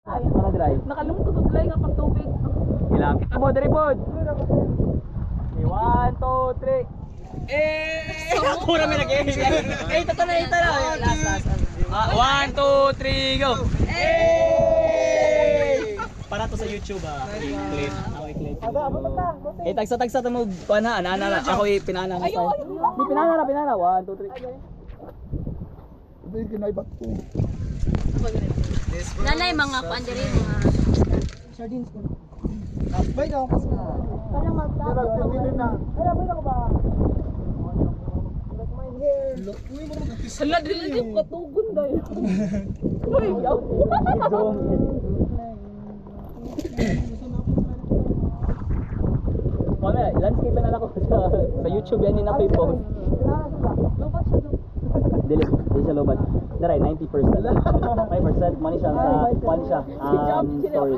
Para dry. Nakalungkot sa tulay nga pag tubig. Ilang kita mo, dari pod. 1, 2, 3. Ako na may nag-e. Ito na. Last. 1, 2, 3, go. Para to sa YouTube i-clip. Ako i-clip. Tagsa mo pana ana. Ako pinana na tayo. Di pinana. 1, 2, 3. Ito yung kinaibat ko. Nanay, mga kuan diri mga Sardines ko. Bay na ako pa. parang magtapos. Pero dito na. Hala, dili di katugon dayo. Uy, yaw. Mamaya, landscape na ako sa YouTube yan din ako i-post. Lupat siya do. Dili siya lobat. Daray 90%. 5% money siya sa story.